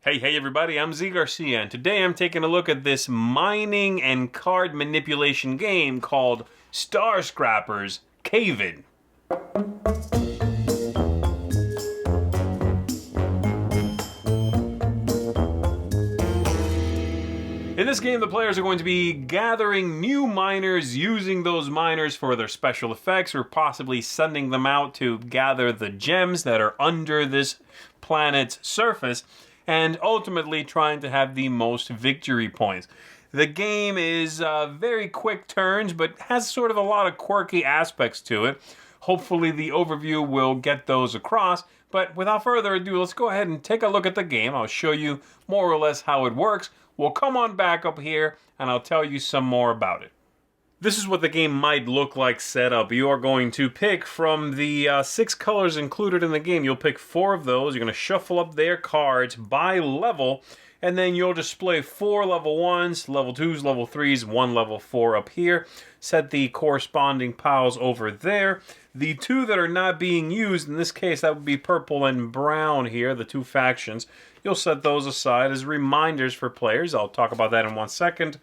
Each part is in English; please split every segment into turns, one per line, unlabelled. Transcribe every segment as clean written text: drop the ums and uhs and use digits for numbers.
Hey everybody, I'm Garcia, and today I'm taking a look at this mining and card manipulation game called Star Scrappers Cave-In. In this game, the players are going to be gathering new miners, using those miners for their special effects, or possibly sending them out to gather the gems that are under this planet's surface, and ultimately trying to have the most victory points. The game is very quick turns, but has sort of a lot of quirky aspects to it. Hopefully the overview will get those across, but without further ado, let's go ahead and take a look at the game. I'll show you more or less how it works. We'll come on back up here, and I'll tell you some more about it. This is what the game might look like set up. You are going to pick from the 6 colors included in the game. You'll pick 4 of those. You're going to shuffle up their cards by level, and then you'll display 4 level 1s, level 2s, level 3s, 1 level 4 up here. Set the corresponding piles over there. The 2 that are not being used, in this case that would be purple and brown here, the 2 factions. You'll set those aside as reminders for players. I'll talk about that in 1 second.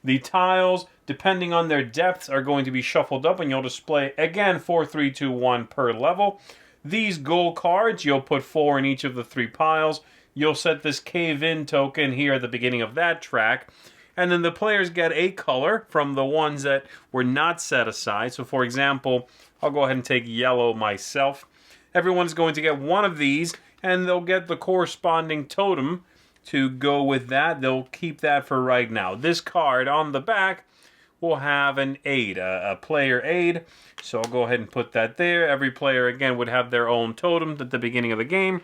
The tiles, depending on their depths, are going to be shuffled up, and you'll display, again, 4, 3, 2, 1 per level. These gold cards, you'll put 4 in each of the 3 piles. You'll set this cave-in token here at the beginning of that track. And then the players get a color from the ones that were not set aside. So, for example, I'll go ahead and take yellow myself. Everyone's going to get one of these, and they'll get the corresponding totem to go with that. They'll keep that for right now. This card on the back will have an aid, a player aid. So I'll go ahead and put that there. Every player, again, would have their own totem at the beginning of the game.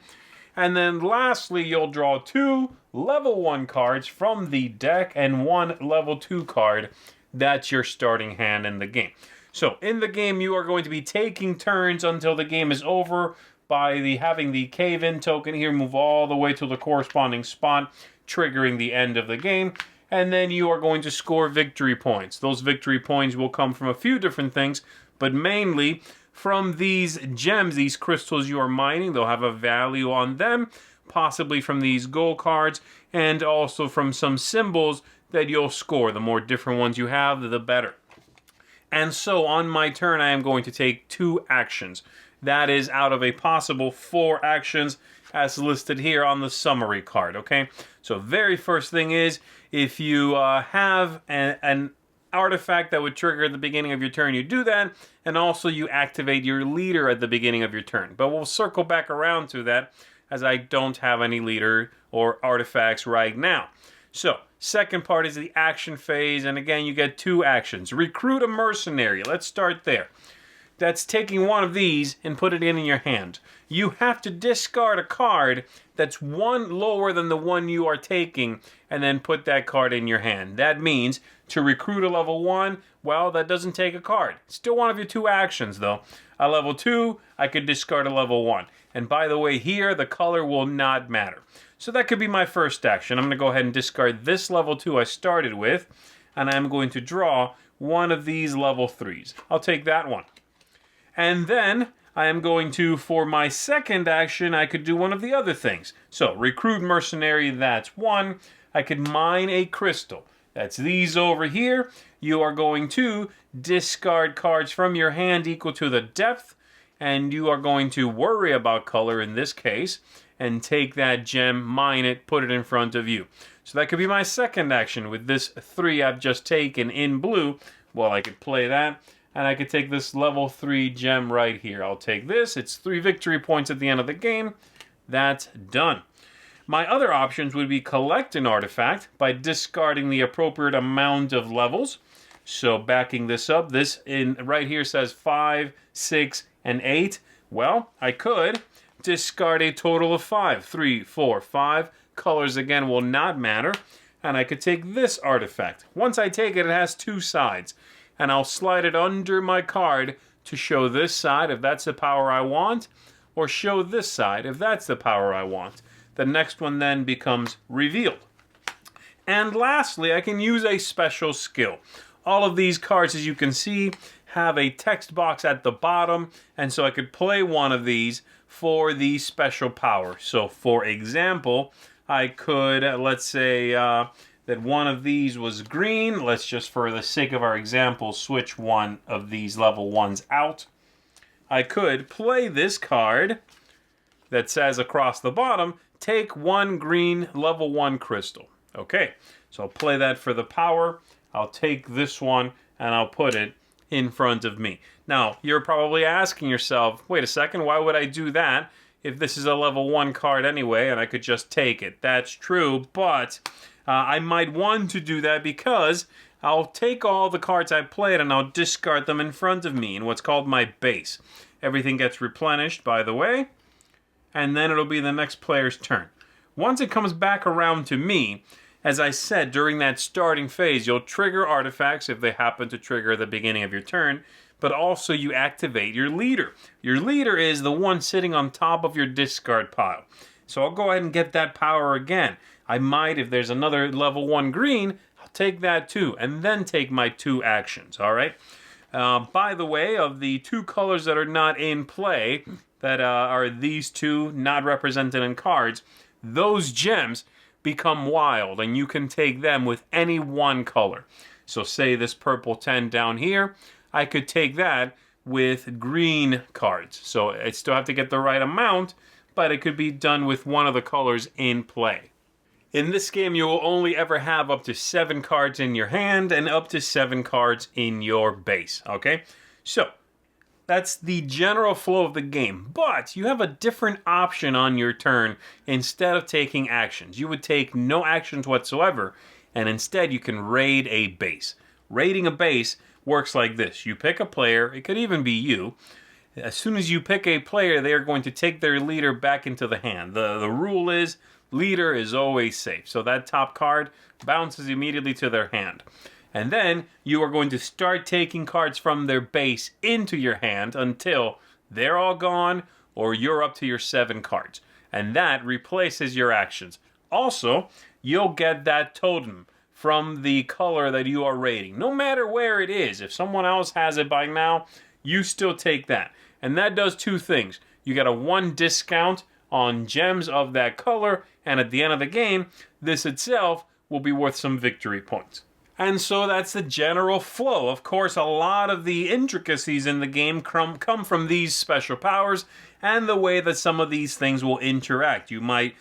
And then lastly, you'll draw 2 level 1 cards from the deck and 1 level 2 card. That's your starting hand in the game. So in the game, you are going to be taking turns until the game is over by having the cave-in token here move all the way to the corresponding spot, triggering the end of the game. And then you are going to score victory points. Those victory points will come from a few different things, but mainly from these gems, these crystals you are mining. They'll have a value on them, possibly from these gold cards, and also from some symbols that you'll score. The more different ones you have, the better. And so on my turn, I am going to take 2 actions. That is out of a possible 4 actions as listed here on the summary card, okay? So very first thing is, if you have an artifact that would trigger at the beginning of your turn, you do that, and also you activate your leader at the beginning of your turn. But we'll circle back around to that, as I don't have any leader or artifacts right now. So, second part is the action phase, and again, you get 2 actions. Recruit a mercenary. Let's start there. That's taking one of these and put it in your hand. You have to discard a card that's 1 lower than the one you are taking, and then put that card in your hand. That means to recruit a level 1, well, that doesn't take a card. Still one of your 2 actions, though. A level 2, I could discard a level 1. And by the way, here, the color will not matter. So that could be my first action. I'm going to go ahead and discard this level 2 I started with, and I'm going to draw one of these level 3s. I'll take that one. And then I am going to, for my second action, I could do one of the other things. So, recruit mercenary, that's 1. I could mine a crystal. That's these over here. You are going to discard cards from your hand equal to the depth, and you are going to worry about color in this case, and take that gem, mine it, put it in front of you. So that could be my second action with this 3 I've just taken in blue. Well, I could play that. And I could take this level 3 gem right here. I'll take this. It's 3 victory points at the end of the game. That's done. My other options would be collect an artifact by discarding the appropriate amount of levels. So backing this up, this in right here says 5, 6, and 8. Well, I could discard a total of 5. 3, 4, 5. Colors, again, will not matter. And I could take this artifact. Once I take it, it has 2 sides. And I'll slide it under my card to show this side if that's the power I want, or show this side if that's the power I want. The next one then becomes revealed. And lastly, I can use a special skill. All of these cards, as you can see, have a text box at the bottom, and so I could play one of these for the special power. So, for example, I could, let's say that one of these was green. Let's just, for the sake of our example, switch one of these level 1s out. I could play this card that says across the bottom, take 1 green level 1 crystal. Okay, so I'll play that for the power. I'll take this one and I'll put it in front of me. Now, you're probably asking yourself, wait a second, why would I do that if this is a level 1 card anyway and I could just take it? That's true, but I might want to do that because I'll take all the cards I played and I'll discard them in front of me in what's called my base. Everything gets replenished, by the way, and then it'll be the next player's turn. Once it comes back around to me, as I said, during that starting phase, you'll trigger artifacts if they happen to trigger at the beginning of your turn, but also you activate your leader. Your leader is the one sitting on top of your discard pile. So I'll go ahead and get that power again. I might, if there's another level 1 green, I'll take that too, and then take my 2 actions, all right? By the way, of the 2 colors that are not in play, that are these 2 not represented in cards, those gems become wild, and you can take them with any 1 color. So say this purple 10 down here, I could take that with green cards. So I still have to get the right amount, but it could be done with one of the colors in play. In this game, you will only ever have up to 7 cards in your hand and up to 7 cards in your base, okay? So, that's the general flow of the game, but you have a different option on your turn instead of taking actions. You would take no actions whatsoever, and instead you can raid a base. Raiding a base works like this. You pick a player, it could even be you. As soon as you pick a player, they are going to take their leader back into the hand. The rule is, leader is always safe. So that top card bounces immediately to their hand. And then you are going to start taking cards from their base into your hand until they're all gone or you're up to your 7 cards. And that replaces your actions. Also, you'll get that totem from the color that you are raiding. No matter where it is, if someone else has it by now, you still take that. And that does 2 things. You get a 1 discount on gems of that color, and at the end of the game, this itself will be worth some victory points. And so that's the general flow. Of course, a lot of the intricacies in the game come from these special powers and the way that some of these things will interact. You might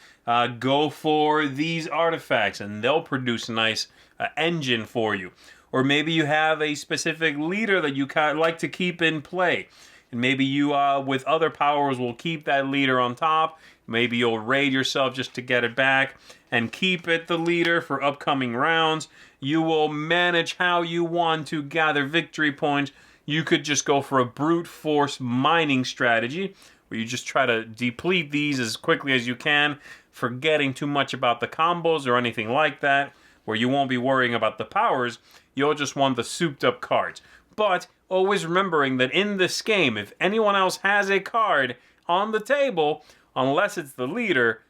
go for these artifacts and they'll produce a nice engine for you. Or maybe you have a specific leader that you like to keep in play. And maybe you, with other powers, will keep that leader on top. Maybe you'll raid yourself just to get it back and keep it the leader for upcoming rounds. You will manage how you want to gather victory points. You could just go for a brute force mining strategy where you just try to deplete these as quickly as you can, forgetting too much about the combos or anything like that, where you won't be worrying about the powers. You'll just want the souped up cards. But always remembering that in this game, if anyone else has a card on the table, unless it's the leader,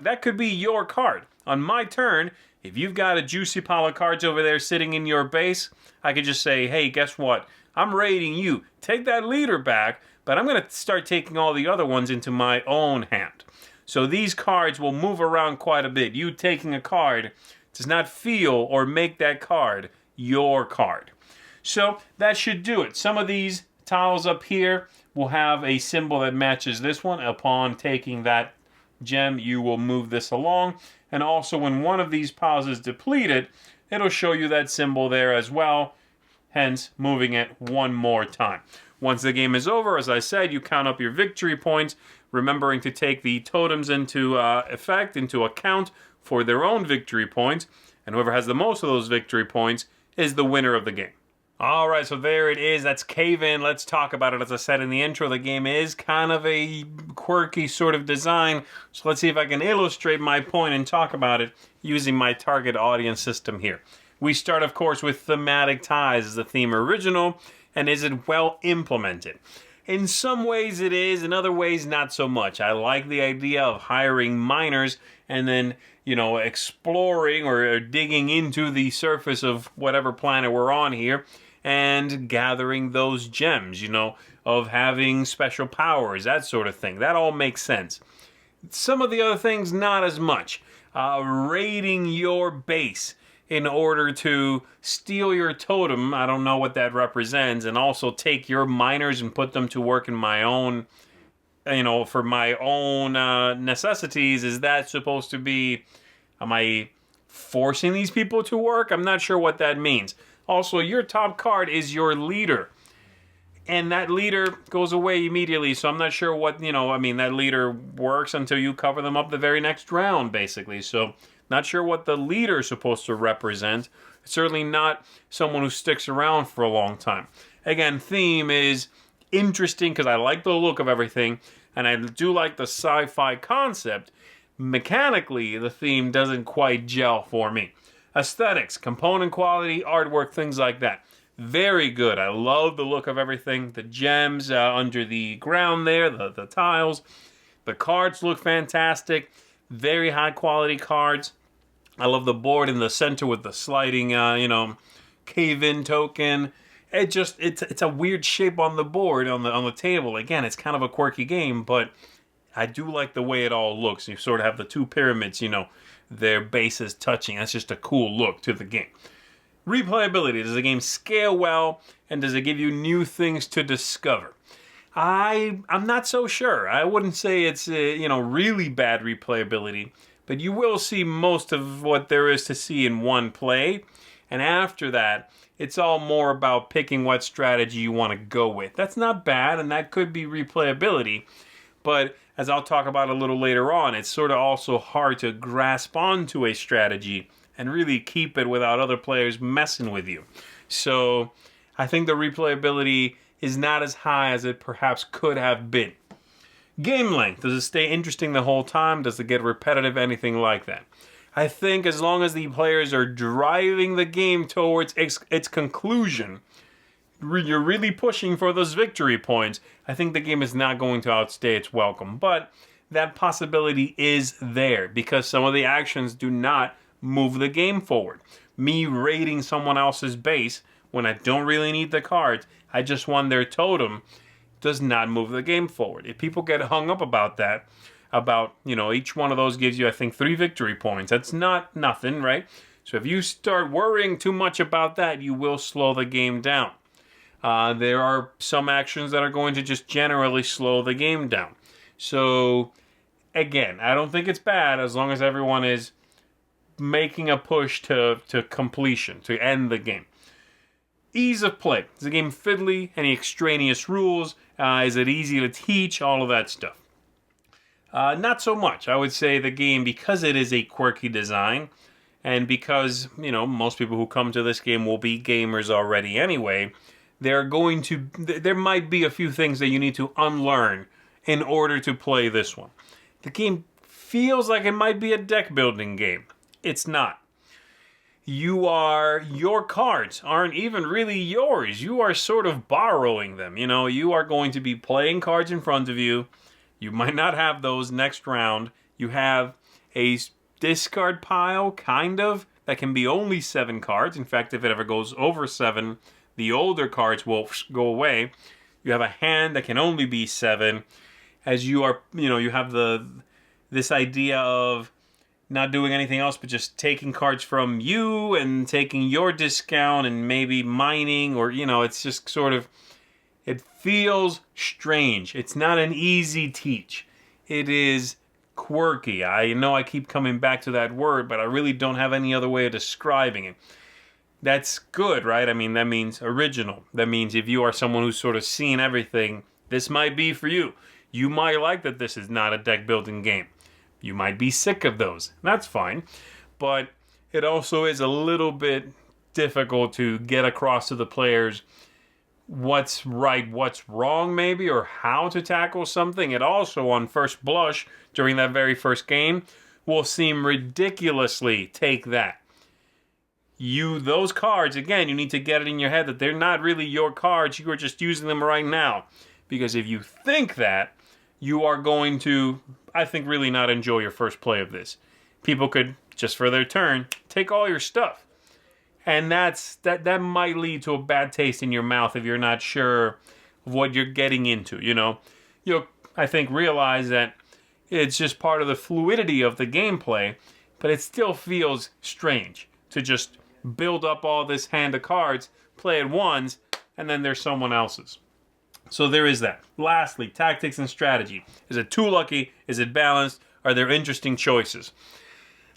that could be your card. On my turn, if you've got a juicy pile of cards over there sitting in your base, I could just say, hey, guess what? I'm raiding you. Take that leader back, but I'm going to start taking all the other ones into my own hand. So these cards will move around quite a bit. You taking a card does not feel or make that card your card. So that should do it. Some of these tiles up here will have a symbol that matches this one. Upon taking that gem, you will move this along. And also when one of these piles is depleted, it'll show you that symbol there as well, hence moving it one more time. Once the game is over, as I said, you count up your victory points, remembering to take the totems into account for their own victory points, and whoever has the most of those victory points is the winner of the game. Alright, so there it is. That's Cave In. Let's talk about it. As I said in the intro, the game is kind of a quirky sort of design. So let's see if I can illustrate my point and talk about it using my target audience system here. We start, of course, with thematic ties. Is the theme original? And is it well implemented? In some ways it is, in other ways not so much. I like the idea of hiring miners and then, exploring or digging into the surface of whatever planet we're on here and gathering those gems, of having special powers, that sort of thing. That all makes sense. Some of the other things, not as much. raiding your base in order to steal your totem. I don't know what that represents, and also take your miners and put them to work in my own, for my own necessities. Is that supposed to be, am I forcing these people to work? I'm not sure what that means. Also, your top card is your leader. And that leader goes away immediately, so I'm not sure what, that leader works until you cover them up the very next round, basically. So, not sure what the leader is supposed to represent. It's certainly not someone who sticks around for a long time. Again, theme is interesting because I like the look of everything, and I do like the sci-fi concept. Mechanically, the theme doesn't quite gel for me. Aesthetics, component quality, artwork, things like that. Very good. I love the look of everything. The gems under the ground there, the tiles. The cards look fantastic. Very high quality cards. I love the board in the center with the sliding, cave-in token. It's a weird shape on the board, on the table. Again, it's kind of a quirky game, but I do like the way it all looks. You sort of have the two pyramids, their bases touching. That's just a cool look to the game. Replayability. Does the game scale well, and does it give you new things to discover? I'm not so sure. I wouldn't say it's really bad replayability, but you will see most of what there is to see in one play, and after that, it's all more about picking what strategy you want to go with. That's not bad, and that could be replayability, but as I'll talk about a little later on, it's sort of also hard to grasp onto a strategy and really keep it without other players messing with you. So I think the replayability is not as high as it perhaps could have been. Game length. Does it stay interesting the whole time? Does it get repetitive? Anything like that? I think as long as the players are driving the game towards its conclusion, you're really pushing for those victory points, I think the game is not going to outstay its welcome. But that possibility is there because some of the actions do not move the game forward. Me raiding someone else's base when I don't really need the cards, I just won their totem, does not move the game forward. If people get hung up about that, each one of those gives you, I think, 3 victory points. That's not nothing, right? So if you start worrying too much about that, you will slow the game down. There are some actions that are going to just generally slow the game down. So, again, I don't think it's bad as long as everyone is making a push to completion, to end the game. Ease of play. Is the game fiddly? Any extraneous rules? Is it easy to teach? All of that stuff. Not so much. I would say the game, because it is a quirky design, and because, most people who come to this game will be gamers already anyway, there might be a few things that you need to unlearn in order to play this one. The game feels like it might be a deck building game. It's not. Your cards aren't even really yours. You are sort of borrowing them. You are going to be playing cards in front of you. You might not have those next round. You have a discard pile, kind of, that can be only 7 cards. In fact, if it ever goes over 7, the older cards will go away. You have a hand that can only be 7. As you are, you have this idea of not doing anything else but just taking cards from you and taking your discount and maybe mining, or it's just sort of, it feels strange. It's not an easy teach. It is quirky. I know I keep coming back to that word, but I really don't have any other way of describing it. That's good, right? I mean, that means original. That means if you are someone who's sort of seen everything, this might be for you. You might like that this is not a deck building game. You might be sick of those. That's fine. But it also is a little bit difficult to get across to the players what's right, what's wrong maybe, or how to tackle something. It also, on first blush, during that very first game, will seem ridiculously take that. Those cards, again, you need to get it in your head that they're not really your cards. You are just using them right now. Because if you think that, you are going to, I think, really not enjoy your first play of this. People could, just for their turn, take all your stuff. And that might lead to a bad taste in your mouth if you're not sure of what you're getting into, You'll, I think, realize that it's just part of the fluidity of the gameplay but it still feels strange to just build up all this hand of cards, play it once, and then there's someone else's. So there is that. Lastly, tactics and strategy. Is it too lucky? Is it balanced? Are there interesting choices?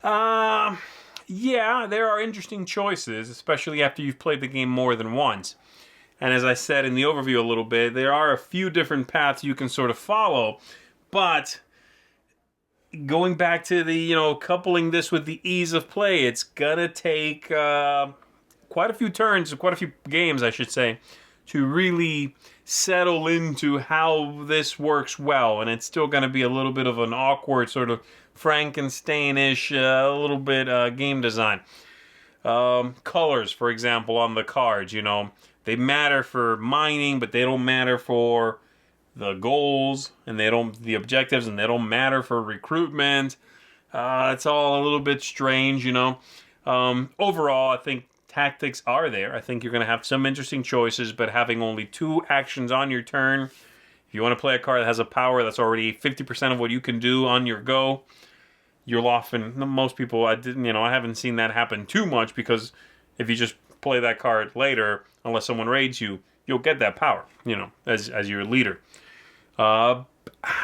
Yeah, there are interesting choices, especially after you've played the game more than once. And as I said in the overview a little bit, there are a few different paths you can sort of follow, but going back to the, coupling this with the ease of play, it's gonna take quite a few turns, quite a few games, I should say, to really settle into how this works well. And it's still gonna be a little bit of an awkward sort of Frankenstein-ish, a little bit game design. Colors, for example, on the cards, they matter for mining, but they don't matter for the goals, and the objectives, and they don't matter for recruitment. It's all a little bit strange, Overall, I think tactics are there. I think you're going to have some interesting choices, but having only 2 actions on your turn, if you want to play a card that has a power that's already 50% of what you can do on your go, you're often, most people, I haven't seen that happen too much, because if you just play that card later, unless someone raids you, you'll get that power, as your leader.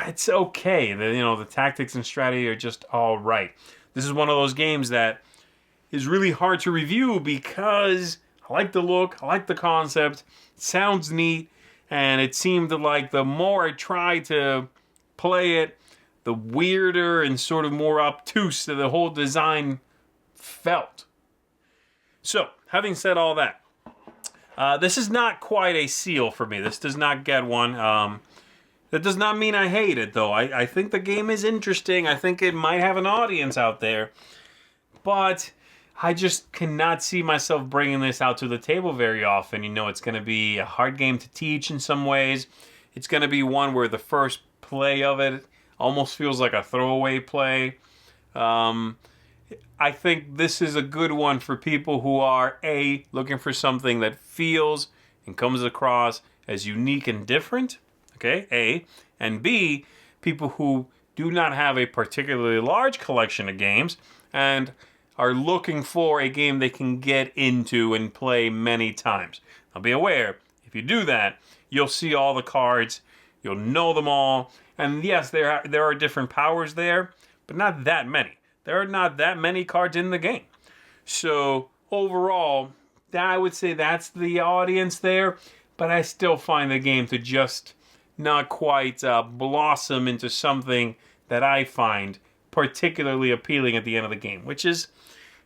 It's okay. The tactics and strategy are just all right. This is one of those games that is really hard to review because I like the look, I like the concept, it sounds neat, and it seemed like the more I tried to play it, the weirder and sort of more obtuse that the whole design felt. So, having said all that, this is not quite a seal for me. This does not get one. That does not mean I hate it, though. I think the game is interesting. I think it might have an audience out there. But I just cannot see myself bringing this out to the table very often. It's going to be a hard game to teach in some ways. It's going to be one where the first play of it almost feels like a throwaway play. I think this is a good one for people who are, A, looking for something that feels and comes across as unique and different. Okay, A. And B, people who do not have a particularly large collection of games and are looking for a game they can get into and play many times. Now be aware, if you do that, you'll see all the cards, you'll know them all, and yes, there are different powers there, but not that many. There are not that many cards in the game. So overall, I would say that's the audience there, but I still find the game to just not quite blossom into something that I find particularly appealing at the end of the game, which is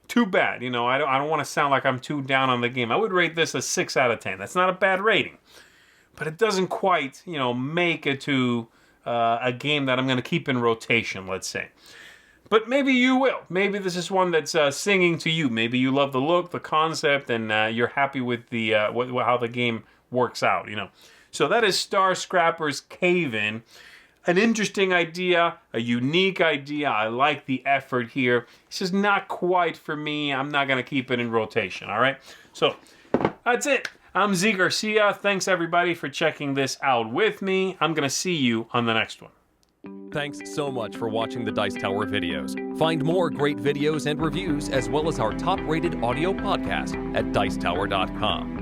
too bad. I don't want to sound like I'm too down on the game. I would rate this a 6 out of 10. That's not a bad rating, but it doesn't quite, make it to a game that I'm going to keep in rotation, let's say. But maybe you will. Maybe this is one that's singing to you. Maybe you love the look, the concept, and you're happy with the how the game works out. So that is Star Scrapper's Cave-In. An interesting idea, a unique idea. I like the effort here. It's just not quite for me. I'm not going to keep it in rotation, all right? So that's it. I'm Z Garcia. Thanks, everybody, for checking this out with me. I'm going to see you on the next one.
Thanks so much for watching the Dice Tower videos. Find more great videos and reviews, as well as our top-rated audio podcast at Dicetower.com.